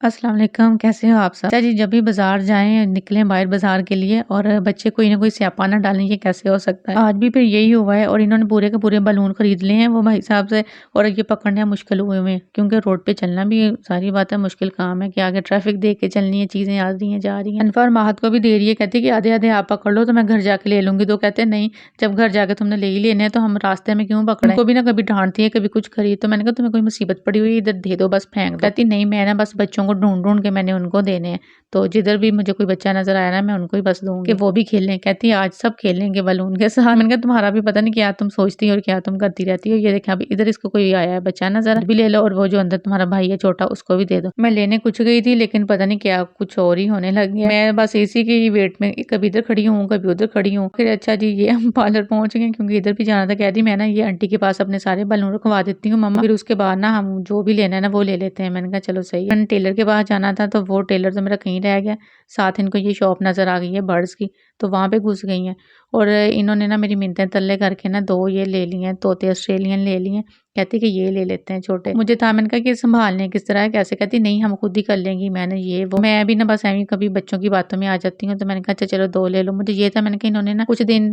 अस्सलाम वालेकुम, कैसे हो आप सब? अच्छा जी, जब भी बाज़ार जाएँ, निकलें बाहर बाज़ार के लिए और बच्चे कोई ना कोई स्यापा ना डालें, ये कैसे हो सकता है? आज भी फिर यही हुआ है और इन्होंने पूरे के पूरे बलून खरीद लिए हैं वो भाई साहब से और ये पकड़ने मुश्किल हुए हुए हैं क्योंकि रोड पे चलना भी सारी बात है मुश्किल काम है कि आगे ट्रैफिक देख के चलनी है, चीज़ें आ रही हैं, जा रही हैं। अनफा और माहत को भी दे रही है, कहती है कि आधे-आधे आप पकड़ लो तो मैं घर जाके ले लूँगी, तो कहते हैं नहीं, जब घर जाके तुमने ले ही लेने हैं तो हम रास्ते में क्यों पकड़ें? उनको भी ना कभी डाँटती है, कभी कुछ खरीद तो मैंने कहा तुम्हें कोई मुसीबत पड़ी हुई है, इधर दे दो बस फेंक दो। कहती नहीं, मैं ना बस बच्चों को ढूँढ-ढूँढ के मैंने उनको देने हैं, तो जिधर भी मुझे कोई बच्चा नज़र आया ना मैं उनको ही बस दूँगी कि वो भी खेलें। कहती है आज सब खेलेंगे बलून के साथ। मैंने कहा तुम्हारा भी पता नहीं क्या तुम सोचती हो और क्या तुम करती रहती हो। ये देखिए अभी इधर इसको कोई आया है बच्चा ना ज़रा भी ले लो और वो जो अंदर तुम्हारा भाई है छोटा उसको भी दे दो। मैं लेने कुछ गई थी लेकिन पता नहीं क्या कुछ और ही होने लग गया। मैं बस इसी की वेट में कभी इधर खड़ी हूँ, कभी उधर खड़ी हूँ। फिर अच्छा जी ये हम पार्लर पहुँच गए क्योंकि इधर भी जाना था। कह दी मैं ना ये आंटी के पास अपने सारे बलून रखवा देती हूँ मम्मा, फिर उसके बाद ना हम जो भी लेना है ना वो ले लेते हैं। मैंने कहा चलो सही है। मैंने टेलर के पास जाना था तो वो टेलर तो मेरा कहीं रह गया। साथ इनको ये शॉप नज़र आ गई है बर्ड्स की, तो वहाँ पे घुस गई हैं और इन्होंने ना मेरी मिन्नतें तल्ले करके ना 2 ये ले लिए हैं, तोते ऑस्ट्रेलियन ले लिए हैं। कहती कि ये ले लेते हैं छोटे। मुझे था मैंने कहा कि संभालने किस तरह है, कैसे? कहती नहीं हम खुद ही कर लेंगी। मैंने ये वो मैं भी ना बस ऐਵੇਂ कभी बच्चों की बातों में आ जाती हूँ, तो मैंने कहा अच्छा चलो 2 ले लो। मुझे ये था मैंने कहा इन्होंने ना कुछ दिन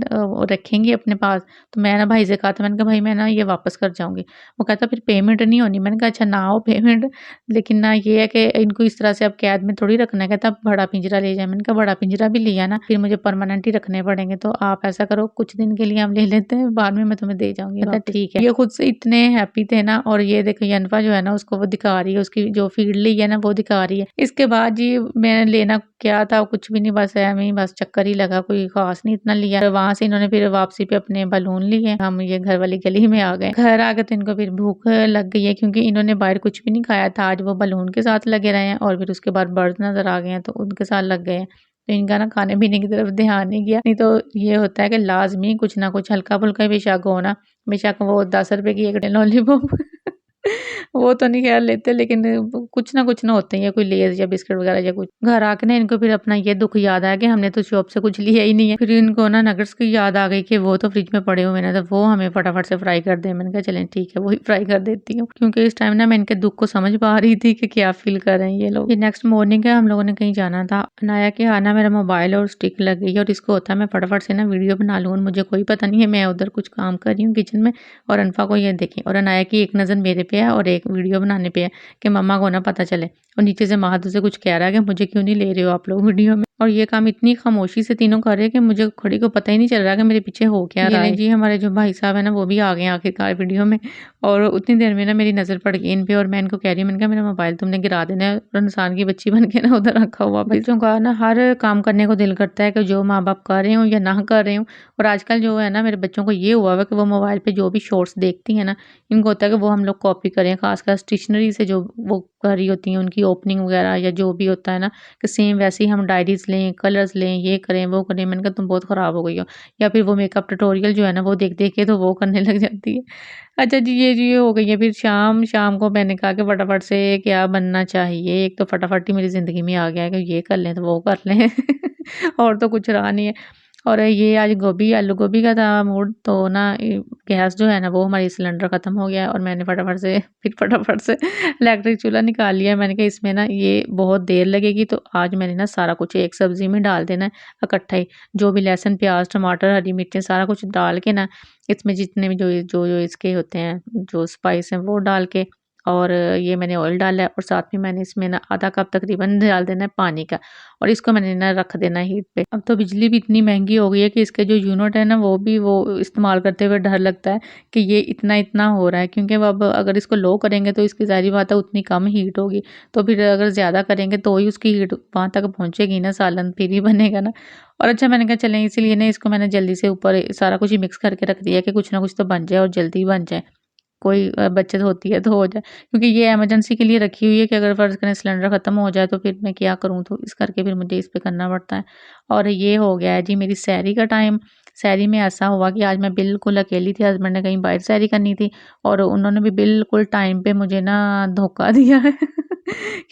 रखेंगी अपने पास, तो मैं ना भाई से कहा था मैंने कहा भाई मैं ना ये वापस कर जाऊँगी। वो कहता फिर पेमेंट नहीं होनी। मैंने कहा अच्छा ना हो पेमेंट, लेकिन ना ये है कि इनको इस तरह से अब कैद में थोड़ी रखना है। कहता बड़ा पिंजरा ले जाए। मैंने कहा बड़ा पिंजरा भी लिया ना फिर मुझे परमानेंट ही रखने पड़ेंगे, तो आप ऐसा करो कुछ दिन के लिए हम ले लेते हैं, बाद में मैं तुम्हें दे जाऊँगी। कहता ठीक है। ये खुद से इतने हैप्पी थे ना और ये देखो ये अनफा जो है ना उसको वो दिखा रही है, उसकी जो फीड ली है ना वो दिखा रही है। इसके बाद जी मैंने लेना क्या था कुछ भी नहीं, बस ऐवें ही बस चक्कर ही लगा, कोई खास नहीं इतना लिया। तो वहाँ से इन्होंने फिर वापसी पे अपने बलून लिए, हम ये घर वाली गली में आ गए। घर आ गए तो इनको फिर भूख लग गई है क्योंकि इन्होंने बाहर कुछ भी नहीं खाया था। आज वो बलून के साथ लगे रहे हैं और फिर उसके बाद बर्ड नज़र आ गए हैं तो उनके साथ लग गए हैं। तो इनका ना खाने-पीने की तरफ ध्यान नहीं गया। नहीं तो ये होता है कि लाज़मी कुछ ना कुछ हल्का-फुल्का बेशक हो ना, बेशक वो 10 रुपए की एक लॉलीपॉप वो तो नहीं ख़ैर लेते लेकिन कुछ ना होते हैं या कोई लेज़ या बिस्किट वग़ैरह या कुछ। घर आके ना इनको फिर अपना ये दुःख याद आया कि हमने तो शॉप से कुछ लिया ही नहीं है। फिर इनको ना नगेट्स की याद आ गई कि वो तो फ्रिज में पड़े हुए हैं, तो वो हमें फटाफट से फ्राई कर दें। मैंने कहा चलें ठीक है, वही फ्राई कर देती हूँ। क्योंकि इस टाइम ना मैं इनके दुःख को समझ पा रही थी कि क्या फ़ील कर रहे हैं ये लोग। ये नेक्स्ट मॉर्निंग है, हम लोगों ने कहीं जाना था। अनाया के यहाँ ना मेरा मोबाइल और स्टिक लग गई है और इसको होता है मैं फटाफट से ना वीडियो बना लूँ और मुझे कोई पता नहीं है मैं उधर कुछ काम कर रही हूँ किचन में और अनफा को ये देखें और अनाया की एक नज़र मेरे पे है और एक वीडियो बनाने पे है कि मम्मा को ना पता चले। और नीचे से माहद से कुछ कह रहा है कि मुझे क्यों नहीं ले रहे हो आप लोग वीडियो में। और ये काम इतनी खामोशी से तीनों कर रहे हैं कि मुझे खड़ी को पता ही नहीं चल रहा कि मेरे पीछे हो क्या रहा है। जी हमारे जो भाई साहब है ना वो भी आ गए आखिरकार वीडियो में और उतनी देर में ना मेरी नज़र पड़ गई इन पे और मैं इनको कह रही हूँ मैंने कहा मेरा मोबाइल तुमने गिरा देना है और इंसान की बच्ची बन के ना उधर रखा हुआ। बच्चों का ना हर काम करने को दिल करता है कि जो माँ बाप कर रहे हो या ना कर रहे हो। और आजकल जो है ना मेरे बच्चों को ये हुआ है कि वो मोबाइल पे जो भी शॉर्ट्स देखती हैं ना इनको होता है कि वो हम लोग कॉपी करें, खासकर स्टेशनरी से जो वो कर रही होती हैं उनकी ओपनिंग वगैरह या जो भी होता है ना कि सेम वैसे ही हम डायरीज लें, कलर्स लें, ये करें वो करें। मैंने कहा तुम बहुत ख़राब हो गई हो। या फिर वो मेकअप ट्यूटोरियल जो है ना वो देख देख के तो वो करने लग जाती है। अच्छा जी ये हो गई है। फिर शाम शाम को मैंने कहा कि फटाफट से क्या बनना चाहिए, एक तो फटाफट ही मेरी ज़िंदगी में आ गया है कि ये कर लें तो वो कर लें और तो कुछ रहा नहीं है। और ये आज गोभी आलू गोभी का था मूड, तो ना गैस जो है ना वो हमारी सिलेंडर ख़त्म हो गया है और मैंने फटाफट से इलेक्ट्रिक चूल्हा निकाल लिया। मैंने कहा इसमें ना ये बहुत देर लगेगी, तो आज मैंने ना सारा कुछ एक सब्ज़ी में डाल देना है इकट्ठा ही। जो भी लहसुन, प्याज़, टमाटर, हरी मिर्चें सारा कुछ डाल के ना इसमें जितने भी जो इसके होते हैं जो स्पाइस हैं वो डाल के और ये मैंने ऑयल डाला है और साथ में मैंने इसमें ना आधा कप तकरीबन डाल देना है पानी का और इसको मैंने ना रख देना है हीट पे। अब तो बिजली भी इतनी महंगी हो गई है कि इसके जो यूनिट है ना वो इस्तेमाल करते हुए डर लगता है कि ये इतना हो रहा है, क्योंकि अब अगर इसको लो करेंगे तो इसकी ज़ाहिर बात है उतनी कम हीट होगी, तो फिर अगर ज़्यादा करेंगे तो ही उसकी हीट वहाँ तक पहुँचेगी ना, सालन फिर ही बनेगा ना। और अच्छा मैंने कहा चलें इसीलिए ना इसको मैंने जल्दी से ऊपर सारा कुछ ही मिक्स करके रख दिया कि कुछ ना कुछ तो बन जाए और जल्दी बन जाए। कोई बचत होती है तो हो जाए, क्योंकि ये इमरजेंसी के लिए रखी हुई है कि अगर फ़र्ज़ करें सिलेंडर ख़त्म हो जाए तो फिर मैं क्या करूँ, तो इस करके फिर मुझे इस पे करना पड़ता है। और ये हो गया है जी मेरी सैरी का टाइम। सहरी में ऐसा हुआ कि आज मैं बिल्कुल अकेली थी, हस्बैंड ने कहीं बाहर सहरी करनी थी और उन्होंने भी बिल्कुल टाइम पे मुझे ना धोखा दिया है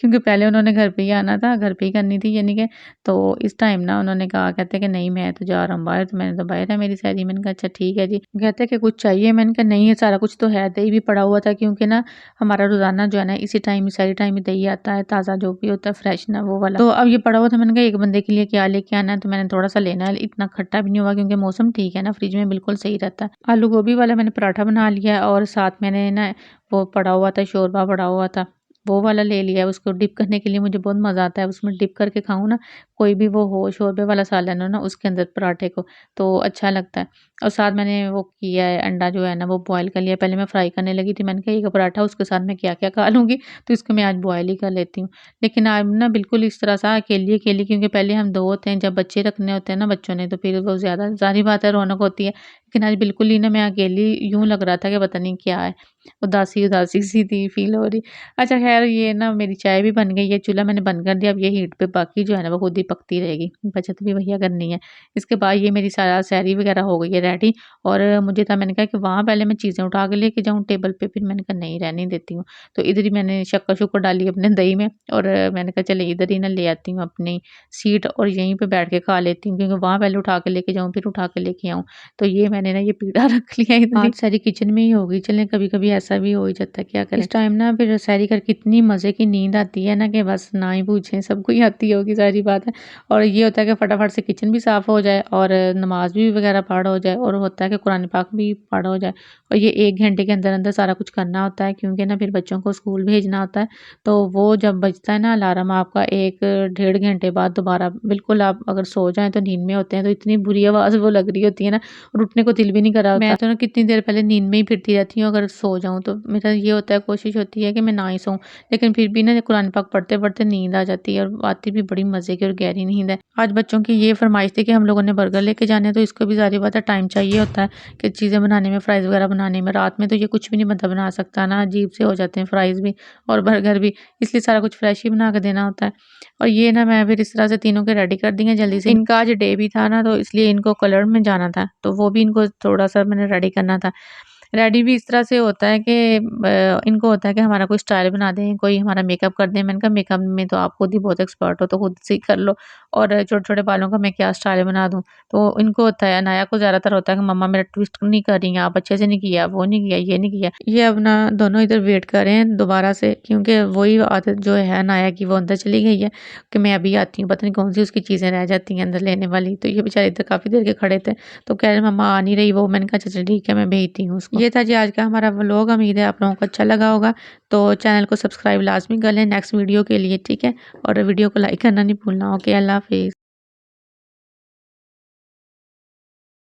क्योंकि पहले उन्होंने घर पे ही आना था, घर पे ही करनी थी यानी कि, तो इस टाइम ना उन्होंने कहा, कहते कि नहीं मैं तो जा रहा हूँ बाहर, तो मैंने तो बाहर है मेरी सहरी। मैंने कहा अच्छा ठीक है जी। कहते कि कुछ चाहिए? मैंने कहा नहीं, ये सारा कुछ तो है, दही भी पड़ा हुआ था क्योंकि ना हमारा रोजाना जो है ना इसी टाइम सहरी टाइम ही दही आता है, ताज़ा जो भी होता है फ्रेश ना वो वाला। तो अब ये पड़ा हुआ था, मैंने कहा एक बंदे के लिए क्या लेके आना है, तो मैंने थोड़ा सा लेना है, इतना खट्टा भी नहीं हुआ क्योंकि मौसम ठीक है ना, फ्रिज में बिल्कुल सही रहता है। आलू गोभी वाला मैंने पराठा बना लिया और साथ मैंने ना वो पड़ा हुआ था, शोरबा पड़ा हुआ था, वो वाला ले लिया है। उसको डिप करने के लिए मुझे बहुत मज़ा आता है, उसमें डिप करके खाऊँ ना, कोई भी वो हो शोरबे वाला सालन हो ना उसके अंदर पराठे को, तो अच्छा लगता है। और साथ मैंने वो किया है, अंडा जो है ना वो बॉयल कर लिया। पहले मैं फ्राई करने लगी थी, मैंने कहा एक पराठा उसके साथ मैं क्या-क्या खा लूँगी, तो इसको मैं आज बॉयल ही कर लेती हूँ। लेकिन आज ना बिल्कुल इस तरह सा अकेली-अकेली, क्योंकि पहले हम 2 होते हैं, जब बच्चे रखने होते हैं ना बच्चों ने, तो फिर वो ज़्यादा ज़ाहिर बात है रौनक होती है। लेकिन आज बिल्कुल ही ना मैं अकेली, यूँ लग रहा था कि पता नहीं क्या है, उदासी-उदासी सी थी फ़ील हो रही। अच्छा ख़ैर ये ना मेरी चाय भी बन गई है, चूल्हा मैंने बंद कर दिया, अब ये हीट पे बाकी जो है ना वो खुद ही पकती रहेगी, बचत भी भैया करनी है। इसके बाद ये मेरी सारा सहरी वग़ैरह हो गई है रेडी और मुझे था, मैंने कहा कि वहाँ पहले मैं चीज़ें उठा के लेके जाऊँ टेबल पे, फिर मैंने कहा नहीं रहने देती हूँ। तो इधर ही मैंने शक्कर-शुक्कर डाली अपने दही में और मैंने कहा चलो इधर ही ना ले आती हूँ अपनी सीट और यहीं पे बैठ के खा लेती हूँ, क्योंकि वहाँ पहले उठा के लेके जाऊँ, फिर उठा के लेके आऊँ। तो ये मैंने ना ये पीढ़ा रख लिया इधर ही। आज सारी किचन में ही होगी, चलें कभी-कभी ऐसा भी हो ही जाता है, क्या करें। इस टाइम ना फिर सैरी करके इतनी मज़े की नींद आती है ना कि बस ना ही पूछें, सबको ही आती होगी ज़ाहिर बात है। और ये होता है कि फटाफट से किचन भी साफ़ हो जाए और नमाज़ भी वगैरह पढ़ हो जाए और होता है कि कुरान पाक भी पढ़ हो जाए। और ये 1 घंटे के अंदर-अंदर सारा कुछ करना होता है, क्योंकि ना फिर बच्चों को स्कूल भेजना होता है। तो वो जब बजता है ना अलार्म आपका 1 डेढ़ घंटे बाद दोबारा, बिल्कुल आप अगर सो जाएँ तो नींद में होते हैं तो इतनी बुरी आवाज़ वो लग रही होती है ना, और उठने को दिल भी नहीं कर रहा होता। मैं तो ना कितनी देर पहले नींद में ही फिरती रहती हूँ, अगर सो जाऊँ तो मेरा ये होता है, कोशिश होती है कि मैं ना ही सोऊँ। लेकिन फिर भी ना कुरान पाक पढ़ते-पढ़ते नींद आ जाती है और आती भी बड़ी मज़े की और गहरी नींद है। आज बच्चों की ये फ़रमाइश थी कि हम लोगों ने बर्गर लेके जाने हैं, तो इसको भी ज़ाहिर बात है टाइम चाहिए होता है कि चीज़ें बनाने में, फ्राइज़ वगैरह बनाने में। रात में तो ये कुछ भी नहीं बंदा बना सकता ना, अजीब से हो जाते हैं फ्राइज़ भी और बर्गर भी, इसलिए सारा कुछ फ्रेश ही बना के देना होता है। और ये ना मैं फिर इस तरह से तीनों के रेडी कर दिए जल्दी से। इनका आज डे भी था ना, तो इसलिए इनको कलर में जाना था, तो वो भी इनको थोड़ा-सा मैंने रेडी करना था। रेडी भी इस तरह से होता है कि इनको होता है कि हमारा कोई स्टाइल बना दें, कोई हमारा मेकअप कर दें। मैंने कहा मेकअप में तो आप खुद ही बहुत एक्सपर्ट हो, तो खुद से ही कर लो, और छोटे-छोटे बालों का मैं क्या स्टाइल बना दूँ। तो इनको होता है, अनाया को ज़्यादातर होता है कि मम्मा मेरा ट्विस्ट नहीं कर रही हैं आप, अच्छे से नहीं किया, वो नहीं किया, ये नहीं किया। ये अब ना दोनों इधर वेट कर रहे हैं दोबारा से, क्योंकि वही आदत जो है अनाया की वो अंदर चली गई है कि मैं अभी आती हूँ, पता नहीं कौन सी उसकी चीज़ें रह जाती हैं अंदर लेने वाली। तो ये बेचारे इधर काफ़ी देर के खड़े थे, तो कह रहे मम्मा आ नहीं रही वो। मैंने कहा अच्छा चल ठीक है, मैं भेजती हूँ उसको। ये था जी आज का हमारा व्लॉग, उम्मीद है आप लोगों को अच्छा लगा होगा। तो चैनल को सब्सक्राइब लाज़मी कर लें नेक्स्ट वीडियो के लिए, ठीक है? और वीडियो को लाइक करना नहीं भूलना। ओके, अल्लाह हाफ़िज़।